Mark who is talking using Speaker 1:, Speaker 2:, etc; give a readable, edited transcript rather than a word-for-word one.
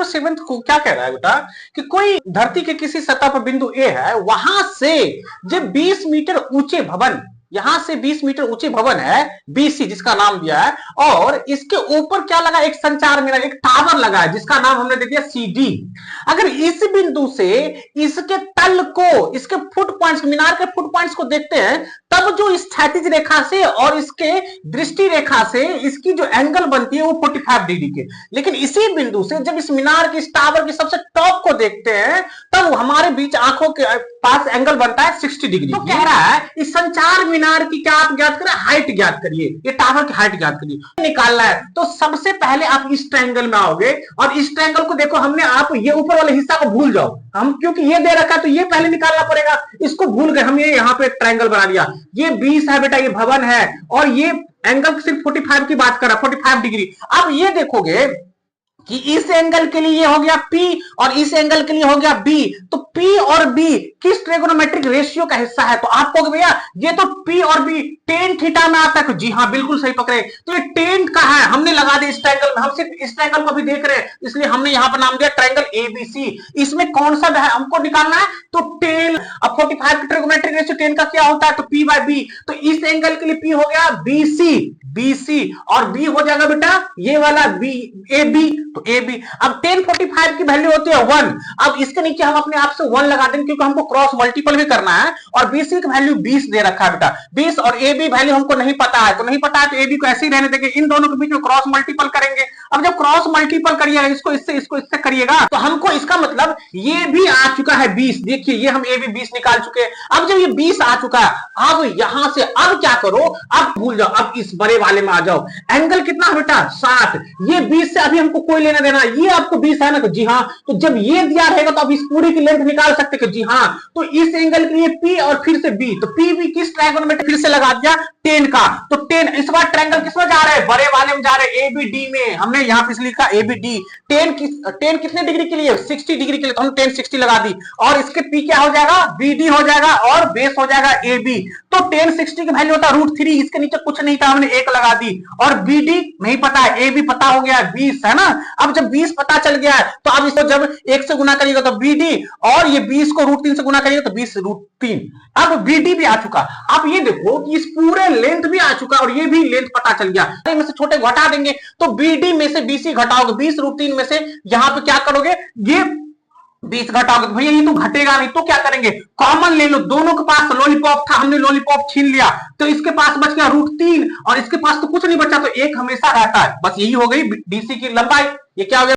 Speaker 1: Seventh को क्या कह रहा है बेटा कि कोई धरती के किसी सतह पर बिंदु ए है, वहां से जब 20 मीटर ऊंचे भवन, यहां से 20 मीटर ऊंचे भवन है बीसी जिसका नाम दिया है, और इसके ऊपर क्या लगा, एक संचार मीनार, एक टावर लगा है जिसका नाम हमने दे दिया सीडी। अगर इस बिंदु से इसके तल को, इसके फुट पॉइंट्स, मीनार के फुट पॉइंट्स को देखते हैं, तब जो स्थैतिज रेखा से और इसके दृष्टि रेखा से इसकी जो एंगल बनती है वो 45 डिग्री के। लेकिन इसी बिंदु से जब इस मीनार के, इस टावर के सबसे टॉप को देखते हैं, तब हमारे बीच आंखों के पास एंगल बनता है 60 डिग्री। तो कह रहा है इस संचार मीनार की क्या आप ज्ञात करें, हाइट ज्ञात करिए, ये टावर की हाइट ज्ञात करिए। निकालना है तो सबसे पहले आप इस ट्रायंगल में आओगे, और इस ट्रायंगल को देखो, हमने, आप ये ऊपर वाले हिस्सा को भूल जाओ, हम क्योंकि ये दे रखा है तो ये पहले निकालना पड़ेगा, इसको भूल गए हम, ये यहां पे ट्रायंगल बना लिया। ये 20 है बेटा, ये भवन है, और ये एंगल सिर्फ 45 की बात कर रहा, 45 डिग्री। अब ये देखोगे कि इस एंगल के लिए ये हो गया P और इस एंगल के लिए हो गया B, तो P और B किस ट्रिगोनोमेट्रिक रेशियो का हिस्सा है? तो आप कहोगे भैया ये तो P और B tan थीटा में आता है। जी हाँ, बिल्कुल सही पकड़े। तो ये tan का है, हमने लगा दिया इस ट्रायंगल में, हम सिर्फ इस ट्रायंगल को भी देख रहे हैं, इसलिए हमने यहां पर नाम दिया ट्रायंगल ABC। इसमें कौन सा है हमको निकालना है, तो tan। अब 45 की ट्रिगोनोमेट्रिक रेशियो tan का क्या होता है, तो P/B। तो इस एंगल के लिए P हो गया BC, और B हो जाएगा बेटा ये वाला AB, तो AB। अब tan 45 की वैल्यू होती है 1। अब इसके नीचे हम अपने आप से 1 लगा देंगे क्योंकि हमको क्रॉस मल्टीपल भी करना है, और BC की वैल्यू 20 दे रखा है बेटा, 20, और AB वैल्यू हमको नहीं पता है, तो नहीं पता है तो AB को ऐसे ही रहने देंगे, इन दोनों के बीच में क्रॉस मल्टीपल करेंगे। अब जब क्रॉस मल्टीपल करिएगा, इसको इससे करिएगा, तो हमको इसका मतलब ये भी आ चुका है 20। देखिए ये हम AB 20 निकाल चुके हैं। अब जब ये 20 आ चुका है, अब यहां से अब क्या करो, अब भूल जाओ, अब इस बड़े वाले में आ जाओ। एंगल कितना बेटा 60, ये 20 से अभी हमको कोई लेना देना, ये आपको 20 है ना, तो जी हाँ, तो जब ये दिया रहेगा तो अब इस पूरी की लेंथ निकाल सकते हैं, जी हाँ। तो इस एंगल के लिए P और फिर से B, तो P भी किस ट्रायंगल में, फिर से लगा दिया tan का, तो tan, इस बार ट्रायंगल किसमें जा रहा है, बड़े वाले में जा रहे हैं, ABD में। हमने यहां पे लिखा ABD। tan कितने डिग्री के लिए, 60 डिग्री के लिए, तो हम tan 60 लगा दी, और इसके P क्या हो जाएगा, BD हो जाएगा, और बेस हो जाएगा AB। तो tan 60 की वैल्यू होता है √3, इसके नीचे कुछ नहीं था, हमने 1 लगा दी, और BD नहीं पता है, AB पता हो गया 20 है ना। अब जब 20 पता चल गया है, तो अब इसको जब 1 से गुना करिएगा तो BD, और ये 20 को √3 से गुना करिएगा तो 20 √3। अब BD भी आ चुका। अब ये देखो कि इस पूरे लेंथ भी आ चुका, और ये भी लेंथ पता चल गया, में से छोटे घटा देंगे, तो BD में से BC घटाओगे, 20 √3 में से यहां पे क्या करोगे, ये 20 घटाओगे, भैया ये तो घटेगा नहीं, तो क्या करेंगे, कॉमन ले लो। दोनों के पास लॉलीपॉप था, हमने लॉलीपॉप छीन लिया, तो इसके पास बच गया √3, और इसके पास तो कुछ नहीं बचा, तो 1 हमेशा रहता है। बस यही हो गई BC की लंबाई। ये क्या हो गया,